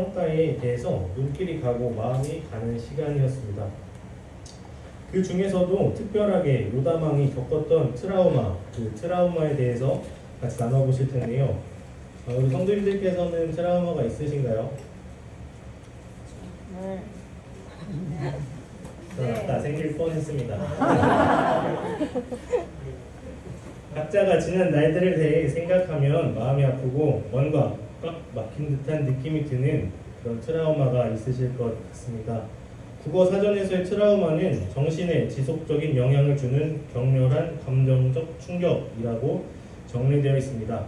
평가에 대해서 눈길이 가고 마음이 가는 시간이었습니다. 그 중에서도 특별하게 요담왕이 겪었던 트라우마, 그 트라우마에 대해서 같이 나눠보실 텐데요. 우리 성도님들께서는 트라우마가 있으신가요? 네. 저는 아까 생길 뻔했습니다. 각자가 지난 날들에 대해 생각하면 마음이 아프고 뭔가 꽉 막힌 듯한 느낌이 드는 그런 트라우마가 있으실 것 같습니다. 국어 사전에서의 트라우마는 정신에 지속적인 영향을 주는 격렬한 감정적 충격이라고 정리되어 있습니다.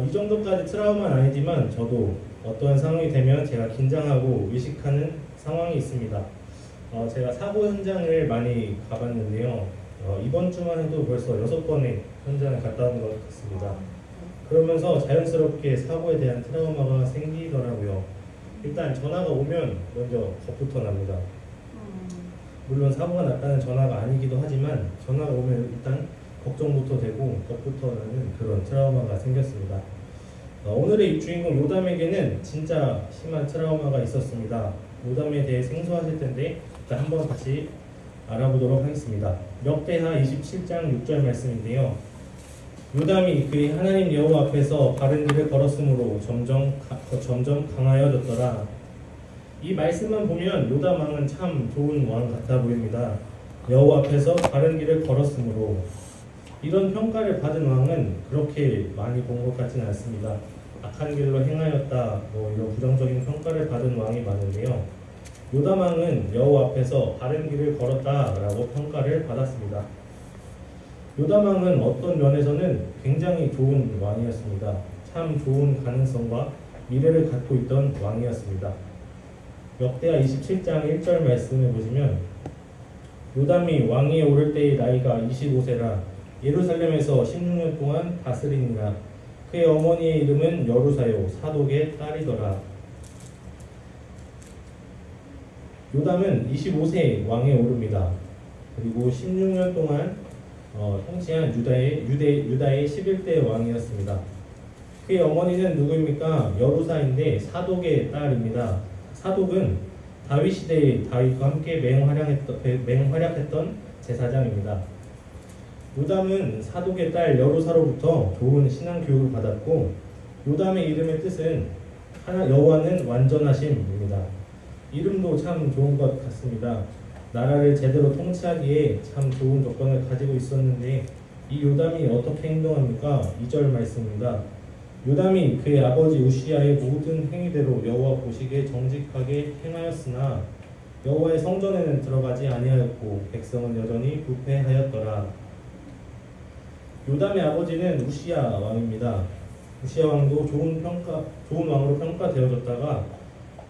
이 정도까지 트라우마는 아니지만 저도 어떠한 상황이 되면 제가 긴장하고 의식하는 상황이 있습니다. 제가 사고 현장을 많이 가봤는데요. 이번 주만 해도 벌써 6번의 현장을 갔다 온 것 같습니다. 그러면서 자연스럽게 사고에 대한 트라우마가 생기더라고요. 일단 전화가 오면 먼저 겁부터 납니다. 물론 사고가 났다는 전화가 아니기도 하지만 전화가 오면 일단 걱정부터 되고 겁부터 나는 그런 트라우마가 생겼습니다. 오늘의 이 주인공 요담에게는 진짜 심한 트라우마가 있었습니다. 요담에 대해 생소하실 텐데 일단 한번 같이 알아보도록 하겠습니다. 역대하 27장 6절 말씀인데요. 요담이 그의 하나님 여호와 앞에서 바른 길을 걸었으므로 점점 강하여졌더라. 이 말씀만 보면 요담 왕은 참 좋은 왕 같아 보입니다. 여호와 앞에서 바른 길을 걸었으므로. 이런 평가를 받은 왕은 그렇게 많이 본 것 같지는 않습니다. 악한 길로 행하였다, 이런 부정적인 평가를 받은 왕이 많은데요. 요담 왕은 여호와 앞에서 바른 길을 걸었다라고 평가를 받았습니다. 요담 왕은 어떤 면에서는 굉장히 좋은 왕이었습니다. 참 좋은 가능성과 미래를 갖고 있던 왕이었습니다. 역대하 27장 1절 말씀을 보시면 요담이 왕위에 오를 때의 나이가 25세라 예루살렘에서 16년 동안 다스리니라. 그의 어머니의 이름은 여루사요 사독의 딸이더라. 요담은 25세에 왕에 오릅니다. 그리고 16년 동안 통치한 유다의 11대 왕이었습니다. 그의 어머니는 누구입니까? 여루사인데 사독의 딸입니다. 사독은 다윗 시대의 다윗과 함께 맹활약했던 제사장입니다. 요담은 사독의 딸 여루사로부터 좋은 신앙 교육을 받았고 요담의 이름의 뜻은 여호와는 완전하심입니다. 이름도 참 좋은 것 같습니다. 나라를 제대로 통치하기에 참 좋은 조건을 가지고 있었는데 이 요담이 어떻게 행동합니까? 2절 말씀입니다. 요담이 그의 아버지 우시야의 모든 행위대로 여호와 보시기에 정직하게 행하였으나 여호와의 성전에는 들어가지 아니하였고 백성은 여전히 부패하였더라. 요담의 아버지는 우시야 왕입니다. 우시야 왕도 좋은 왕으로 평가되어졌다가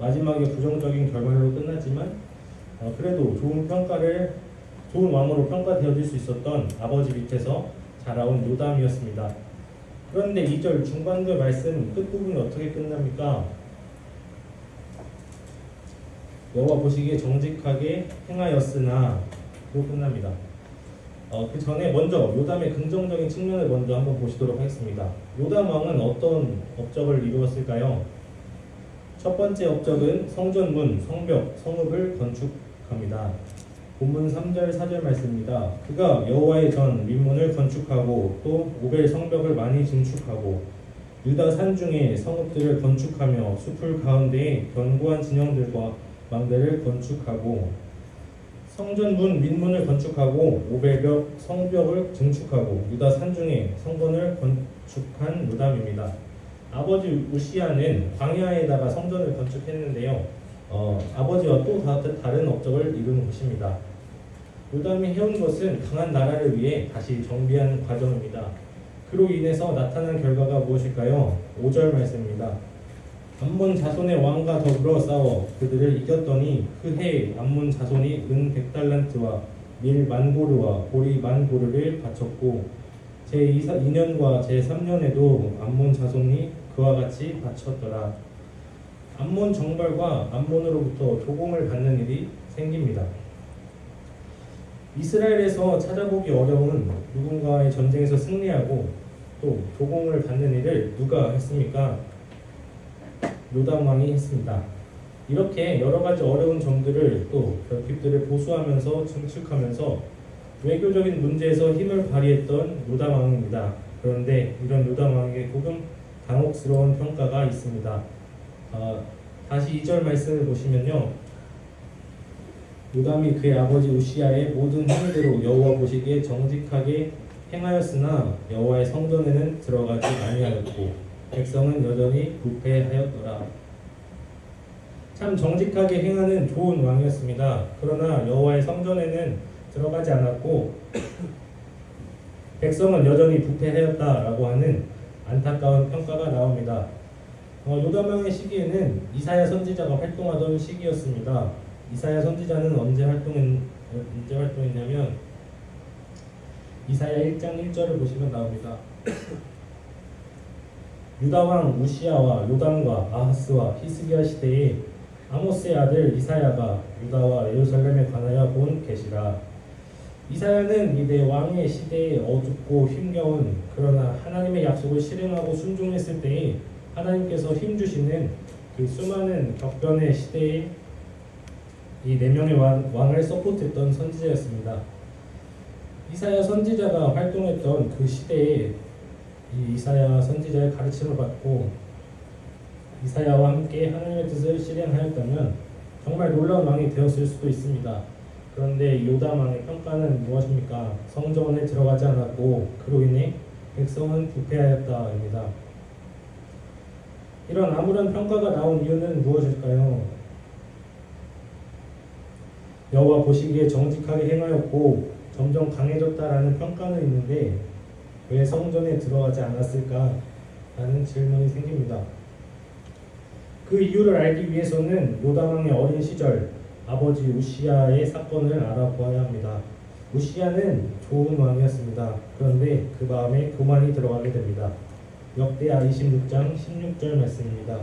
마지막에 부정적인 결말로 끝났지만 그래도 좋은 왕으로 평가되어질 수 있었던 아버지 밑에서 자라온 요담이었습니다. 그런데 2절 중반부 말씀 끝부분이 어떻게 끝납니까? 여호와 보시기에 정직하게 행하였으나 로 끝납니다. 그 전에 먼저 요담의 긍정적인 측면을 먼저 한번 보시도록 하겠습니다. 요담 왕은 어떤 업적을 이루었을까요? 첫 번째 업적은 성전문, 성벽, 성읍을 건축합니다. 본문 3절, 4절 말씀입니다. 그가 여호와의 전 민문을 건축하고 또 오벨 성벽을 많이 증축하고 유다 산중에 성읍들을 건축하며 숲을 가운데에 견고한 진영들과 망대를 건축하고 성전문 민문을 건축하고 오벨벽 성벽을 증축하고 유다 산중에 성전을 건축한 요담입니다. 아버지 우시야는 광야에다가 성전을 건축했는데요. 아버지와 또 다른 업적을 이룬 것입니다. 요담이 해온 것은 강한 나라를 위해 다시 정비하는 과정입니다. 그로 인해서 나타난 결과가 무엇일까요? 5절 말씀입니다. 암몬 자손의 왕과 더불어 싸워 그들을 이겼더니 그 해에 암몬 자손이 은 100달란트와 밀 10,000고르와 보리 10,000고르를 바쳤고 제2년과 제3년에도 암몬 자손이 그와 같이 바쳤더라. 암몬 정벌과 암몬으로부터 조공을 받는 일이 생깁니다. 이스라엘에서 찾아보기 어려운 누군가의 전쟁에서 승리하고 또 조공을 받는 일을 누가 했습니까? 요담 왕이 했습니다. 이렇게 여러 가지 어려운 점들을 또 결핍들을 보수하면서 증축하면서 외교적인 문제에서 힘을 발휘했던 요담 왕입니다. 그런데 이런 요담 왕에게 조금 당혹스러운 평가가 있습니다. 다시 2절 말씀을 보시면요. 요담이 그의 아버지 우시야의 모든 행위대로 여호와 보시기에 정직하게 행하였으나 여호와의 성전에는 들어가지 아니하였고 백성은 여전히 부패하였더라. 참 정직하게 행하는 좋은 왕이었습니다. 그러나 여호와의 성전에는 들어가지 않았고 백성은 여전히 부패하였다라고 하는 안타까운 평가가 나옵니다. 요담 왕의 시기에는 이사야 선지자가 활동하던 시기였습니다. 이사야 선지자는 언제 활동했냐면 이사야 1장 1절을 보시면 나옵니다. 유다 왕 우시야와 요담과 아하스와 히스기야 시대에 아모스의 아들 이사야가 유다와 예루살렘에 관하여 본 계시라. 이사야는 이내 왕의 시대에 어둡고 힘겨운 그러나 하나님의 약속을 실행하고 순종했을 때에 하나님께서 힘주시는 그 수많은 격변의 시대에 이 4명의 왕을 서포트했던 선지자였습니다. 이사야 선지자가 활동했던 그 시대에 이 이사야 선지자의 가르침을 받고 이사야와 함께 하나님의 뜻을 실행하였다면 정말 놀라운 왕이 되었을 수도 있습니다. 그런데 요담 왕의 평가는 무엇입니까? 성전에 들어가지 않았고 그로 인해 백성은 부패하였다입니다. 이런 아무런 평가가 나온 이유는 무엇일까요? 여호와 보시기에 정직하게 행하였고 점점 강해졌다라는 평가는 있는데 왜 성전에 들어가지 않았을까라는 질문이 생깁니다. 그 이유를 알기 위해서는 요담 왕의 어린 시절 아버지 우시야의 사건을 알아보아야 합니다. 우시야는 좋은 왕이었습니다. 그런데 그 마음에 교만이 들어가게 됩니다. 역대하 26장 16절 말씀입니다.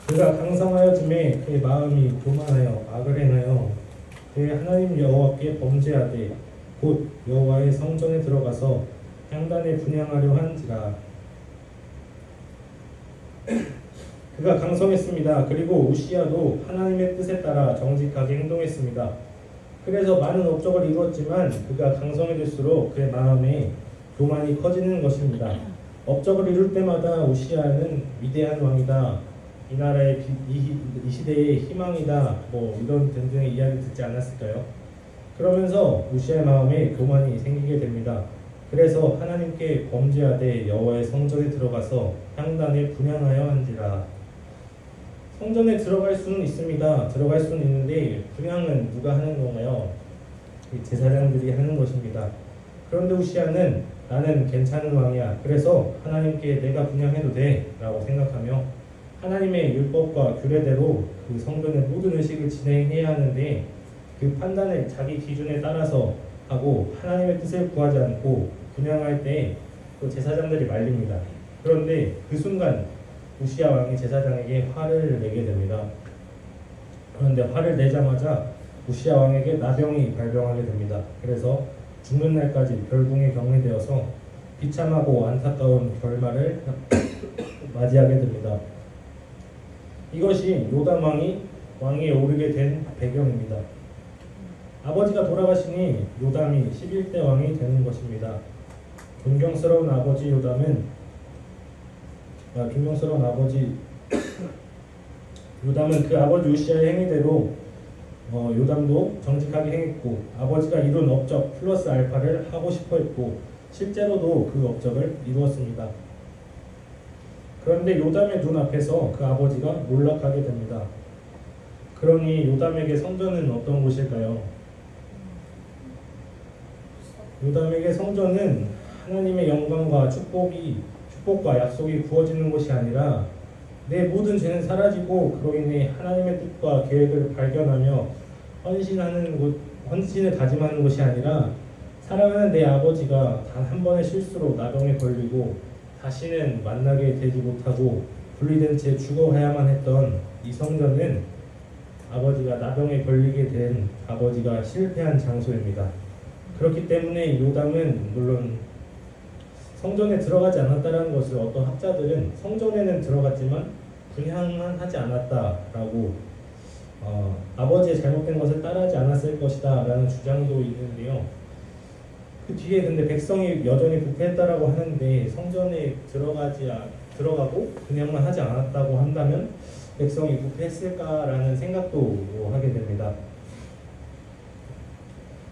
그가 강성하여짐에 그의 마음이 교만하여 악을 행하여 그의 하나님 여호와께 범죄하되 곧 여호와의 성전에 들어가서 향단에 분향하려 한지라. 그가 강성했습니다. 그리고 우시야도 하나님의 뜻에 따라 정직하게 행동했습니다. 그래서 많은 업적을 이루었지만 그가 강성해질수록 그의 마음에 교만이 커지는 것입니다. 업적을 이룰 때마다 우시야는 위대한 왕이다, 이 나라의 이 시대의 희망이다, 이런 등등의 이야기를 듣지 않았을까요? 그러면서 우시야의 마음에 교만이 생기게 됩니다. 그래서 하나님께 범죄하되 여호와의 성전에 들어가서 향단에 분향하여 한지라. 성전에 들어갈 수는 있습니다. 들어갈 수는 있는데 분향은 누가 하는 건가요? 제사장들이 하는 것입니다. 그런데 우시야는 나는 괜찮은 왕이야. 그래서 하나님께 내가 분향해도 돼 라고 생각하며 하나님의 율법과 규례대로 그 성전의 모든 의식을 진행해야 하는데 그 판단을 자기 기준에 따라서 하고 하나님의 뜻을 구하지 않고 분향할 때 또 제사장들이 말립니다. 그런데 그 순간 우시야 왕이 제사장에게 화를 내게 됩니다. 그런데 화를 내자마자 우시야 왕에게 나병이 발병하게 됩니다. 그래서 죽는 날까지 별궁에 격리되어서 비참하고 안타까운 결말을 맞이하게 됩니다. 이것이 요담 왕이 왕위에 오르게 된 배경입니다. 아버지가 돌아가시니 요담이 11대 왕이 되는 것입니다. 존경스러운 아버지 요담은 그 아버지 우시야의 행위대로 요담도 정직하게 행했고 아버지가 이룬 업적 플러스 알파를 하고 싶어 했고 실제로도 그 업적을 이루었습니다. 그런데 요담의 눈앞에서 그 아버지가 몰락하게 됩니다. 그러니 요담에게 성전은 어떤 곳일까요? 요담에게 성전은 하나님의 영광과 축복과 약속이 구워지는 곳이 아니라 내 모든 죄는 사라지고 그로 인해 하나님의 뜻과 계획을 발견하며 헌신을 다짐하는 곳이 아니라 사랑하는 내 아버지가 단 한 번의 실수로 나병에 걸리고 다시는 만나게 되지 못하고 분리된 채 죽어야만 했던 이 성전은 아버지가 나병에 걸리게 된 아버지가 실패한 장소입니다. 그렇기 때문에 요담은 물론 성전에 들어가지 않았다는 것을 어떤 학자들은 성전에는 들어갔지만 분향만 하지 않았다라고 아버지의 잘못된 것을 따르지 않았을 것이다 라는 주장도 있는데요. 그 뒤에 근데 백성이 여전히 부패했다라고 하는데 성전에 들어가고 분향만 하지 않았다고 한다면 백성이 부패했을까라는 생각도 하게 됩니다.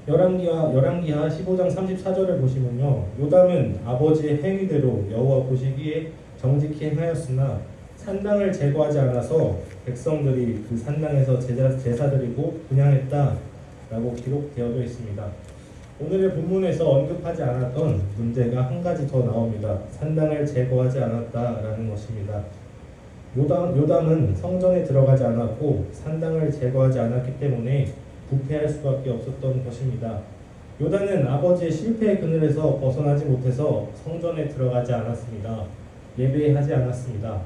열왕기하 15장 34절을 보시면요, 요담은 아버지의 행위대로 여호와 보시기에 정직히 행하였으나 산당을 제거하지 않아서 백성들이 그 산당에서 제사 드리고 분향했다라고 기록되어져 있습니다. 오늘의 본문에서 언급하지 않았던 문제가 한 가지 더 나옵니다. 산당을 제거하지 않았다라는 것입니다. 요담은 성전에 들어가지 않았고 산당을 제거하지 않았기 때문에 부패할 수밖에 없었던 것입니다. 요단은 아버지의 실패의 그늘에서 벗어나지 못해서 성전에 들어가지 않았습니다. 예배하지 않았습니다.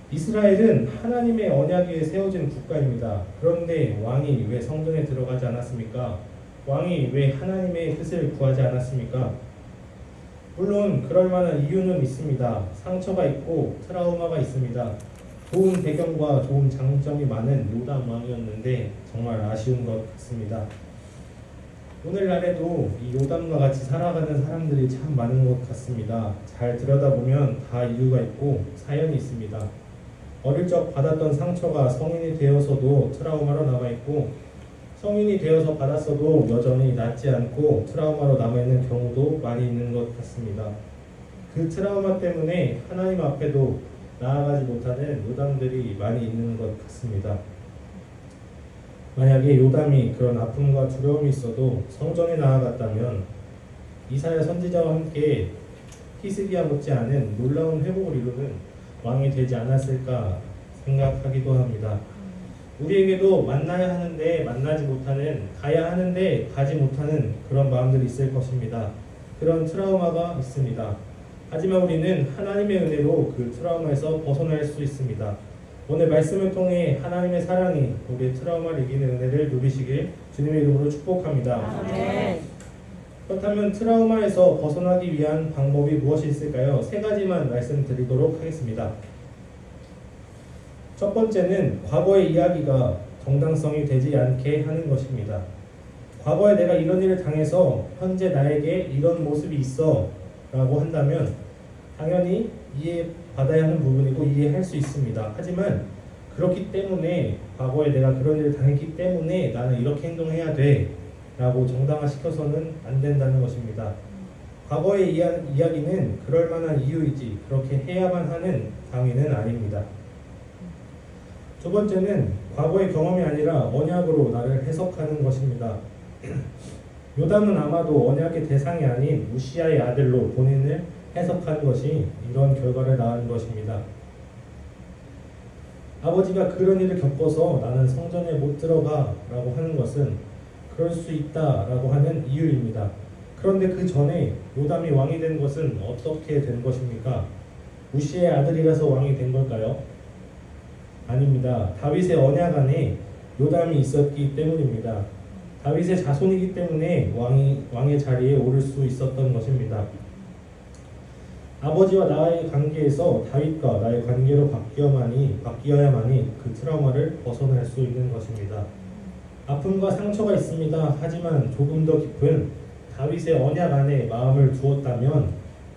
이스라엘은 하나님의 언약 위에 세워진 국가입니다. 그런데 왕이 왜 성전에 들어가지 않았습니까? 왕이 왜 하나님의 뜻을 구하지 않았습니까? 물론 그럴 만한 이유는 있습니다. 상처가 있고 트라우마가 있습니다. 좋은 배경과 좋은 장점이 많은 요담 왕이었는데 정말 아쉬운 것 같습니다. 오늘날에도 이 요담과 같이 살아가는 사람들이 참 많은 것 같습니다. 잘 들여다보면 다 이유가 있고 사연이 있습니다. 어릴 적 받았던 상처가 성인이 되어서도 트라우마로 남아있고, 성인이 되어서 받았어도 여전히 낫지 않고 트라우마로 남아있는 경우도 많이 있는 것 같습니다. 그 트라우마 때문에 하나님 앞에도 나아가지 못하는 요담들이 많이 있는 것 같습니다. 만약에 요담이 그런 아픔과 두려움이 있어도 성전에 나아갔다면 이사야 선지자와 함께 히스기야 못지않은 놀라운 회복을 이루는 왕이 되지 않았을까 생각하기도 합니다. 우리에게도 만나야 하는데 만나지 못하는, 가야 하는데 가지 못하는 그런 마음들이 있을 것입니다. 그런 트라우마가 있습니다. 하지만 우리는 하나님의 은혜로 그 트라우마에서 벗어날 수 있습니다. 오늘 말씀을 통해 하나님의 사랑이 우리의 트라우마를 이기는 은혜를 누리시길 주님의 이름으로 축복합니다. 아멘. 그렇다면 트라우마에서 벗어나기 위한 방법이 무엇이 있을까요? 세 가지만 말씀드리도록 하겠습니다. 첫 번째는 과거의 이야기가 정당성이 되지 않게 하는 것입니다. 과거에 내가 이런 일을 당해서 현재 나에게 이런 모습이 있어 라고 한다면 당연히 이해받아야 하는 부분이고 이해할 수 있습니다. 하지만 그렇기 때문에 과거에 내가 그런 일을 당했기 때문에 나는 이렇게 행동해야 돼 라고 정당화시켜서는 안 된다는 것입니다. 과거의 이야기는 그럴 만한 이유이지 그렇게 해야만 하는 당위는 아닙니다. 두 번째는 과거의 경험이 아니라 언약으로 나를 해석하는 것입니다. 요담은 아마도 언약의 대상이 아닌 우시아의 아들로 본인을 해석한 것이 이런 결과를 낳은 것입니다. 아버지가 그런 일을 겪어서 나는 성전에 못 들어가 라고 하는 것은 그럴 수 있다 라고 하는 이유입니다. 그런데 그 전에 요담이 왕이 된 것은 어떻게 된 것입니까? 우시아의 아들이라서 왕이 된 걸까요? 아닙니다. 다윗의 언약 안에 요담이 있었기 때문입니다. 다윗의 자손이기 때문에 왕의 자리에 오를 수 있었던 것입니다. 아버지와 나의 관계에서 다윗과 나의 관계로 바뀌어야만이 그 트라우마를 벗어날 수 있는 것입니다. 아픔과 상처가 있습니다. 하지만 조금 더 깊은 다윗의 언약 안에 마음을 두었다면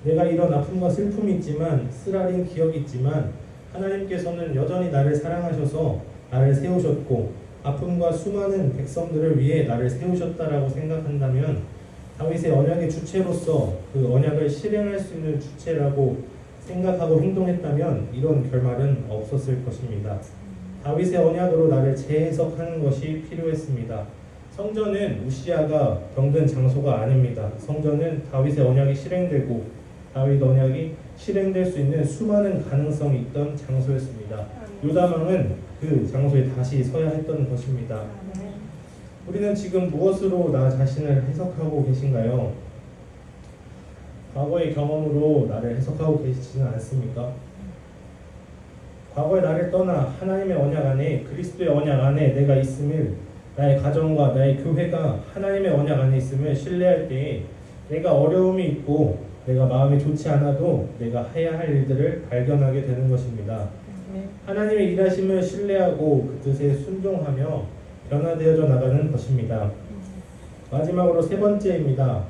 내가 이런 아픔과 슬픔이 있지만 쓰라린 기억이 있지만 하나님께서는 여전히 나를 사랑하셔서 나를 세우셨고 아픔과 수많은 백성들을 위해 나를 세우셨다라고 생각한다면 다윗의 언약의 주체로서 그 언약을 실행할 수 있는 주체라고 생각하고 행동했다면 이런 결말은 없었을 것입니다. 다윗의 언약으로 나를 재해석하는 것이 필요했습니다. 성전은 우시아가 병든 장소가 아닙니다. 성전은 다윗의 언약이 실행되고 다윗 언약이 실행될 수 있는 수많은 가능성이 있던 장소였습니다. 요담 왕은 그 장소에 다시 서야 했던 것입니다. 우리는 지금 무엇으로 나 자신을 해석하고 계신가요? 과거의 경험으로 나를 해석하고 계시지는 않습니까? 과거의 나를 떠나 하나님의 언약 안에, 그리스도의 언약 안에 내가 있음을, 나의 가정과 나의 교회가 하나님의 언약 안에 있음을 신뢰할 때에 내가 어려움이 있고 내가 마음이 좋지 않아도 내가 해야 할 일들을 발견하게 되는 것입니다. 하나님의 일하심을 신뢰하고 그 뜻에 순종하며 변화되어져 나가는 것입니다. 마지막으로 세 번째입니다.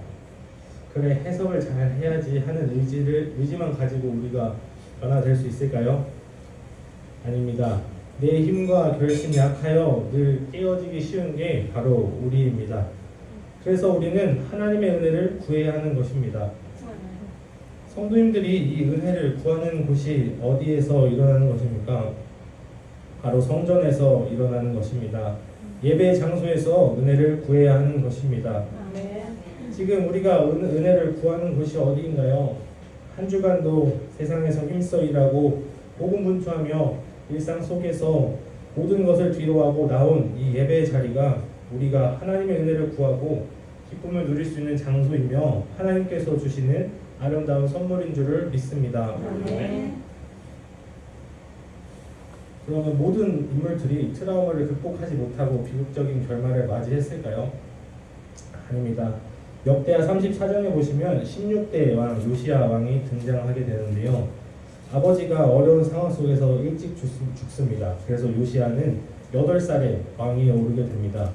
그래, 해석을 잘 해야지 하는 의지만 가지고 우리가 변화될 수 있을까요? 아닙니다. 내 힘과 결심이 약하여 늘 깨어지기 쉬운 게 바로 우리입니다. 그래서 우리는 하나님의 은혜를 구해야 하는 것입니다. 성도님들이 이 은혜를 구하는 곳이 어디에서 일어나는 것입니까? 바로 성전에서 일어나는 것입니다. 예배 장소에서 은혜를 구해야 하는 것입니다. 지금 우리가 은혜를 구하는 곳이 어디인가요? 한 주간도 세상에서 힘써 일하고 고군분투하며 일상 속에서 모든 것을 뒤로하고 나온 이 예배의 자리가 우리가 하나님의 은혜를 구하고 기쁨을 누릴 수 있는 장소이며 하나님께서 주시는 아름다운 선물인 줄을 믿습니다. 그러면 모든 인물들이 트라우마를 극복하지 못하고 비극적인 결말을 맞이했을까요? 아닙니다. 역대하 34장에 보시면 16대 왕 요시야 왕이 등장하게 되는데요. 아버지가 어려운 상황 속에서 일찍 죽습니다. 그래서 요시야는 8살에 왕위에 오르게 됩니다.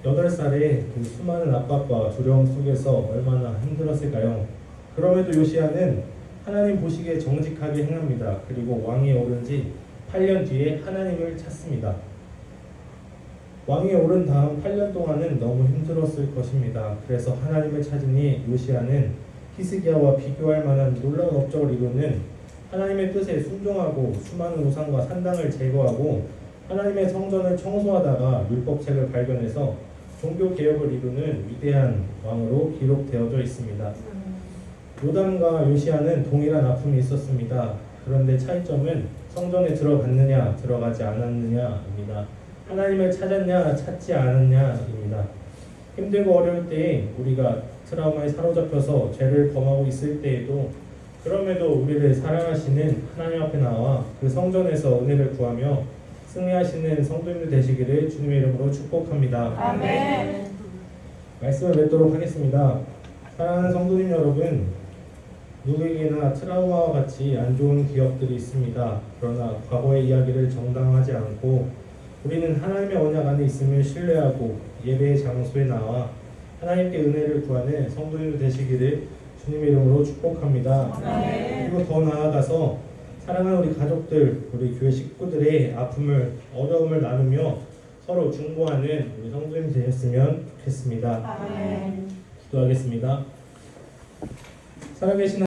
8살에 그 수많은 압박과 두려움 속에서 얼마나 힘들었을까요? 그럼에도 요시야는 하나님 보시기에 정직하게 행합니다. 그리고 왕위에 오른 지 8년 뒤에 하나님을 찾습니다. 왕위에 오른 다음 8년 동안은 너무 힘들었을 것입니다. 그래서 하나님을 찾으니 요시야는 히스기야와 비교할 만한 놀라운 업적을 이루는 하나님의 뜻에 순종하고 수많은 우상과 산당을 제거하고 하나님의 성전을 청소하다가 율법책을 발견해서 종교개혁을 이루는 위대한 왕으로 기록되어져 있습니다. 요담과 요시야는 동일한 아픔이 있었습니다. 그런데 차이점은 성전에 들어갔느냐 들어가지 않았느냐입니다. 하나님을 찾았냐 찾지 않았냐입니다. 힘들고 어려울 때에 우리가 트라우마에 사로잡혀서 죄를 범하고 있을 때에도 그럼에도 우리를 사랑하시는 하나님 앞에 나와 그 성전에서 은혜를 구하며 승리하시는 성도님들 되시기를 주님의 이름으로 축복합니다. 아멘. 말씀을 맺도록 하겠습니다. 사랑하는 성도님 여러분, 누구에게나 트라우마와 같이 안 좋은 기억들이 있습니다. 그러나 과거의 이야기를 정당화하지 않고 우리는 하나님의 언약 안에 있음을 신뢰하고 예배의 장소에 나와 하나님께 은혜를 구하는 성도님들 되시기를 주님의 이름으로 축복합니다. 아멘. 그리고 더 나아가서 사랑하는 우리 가족들, 우리 교회 식구들의 아픔을, 어려움을 나누며 서로 중보하는 우리 성도님 되셨으면 좋겠습니다. 아멘. 기도하겠습니다. 살아계신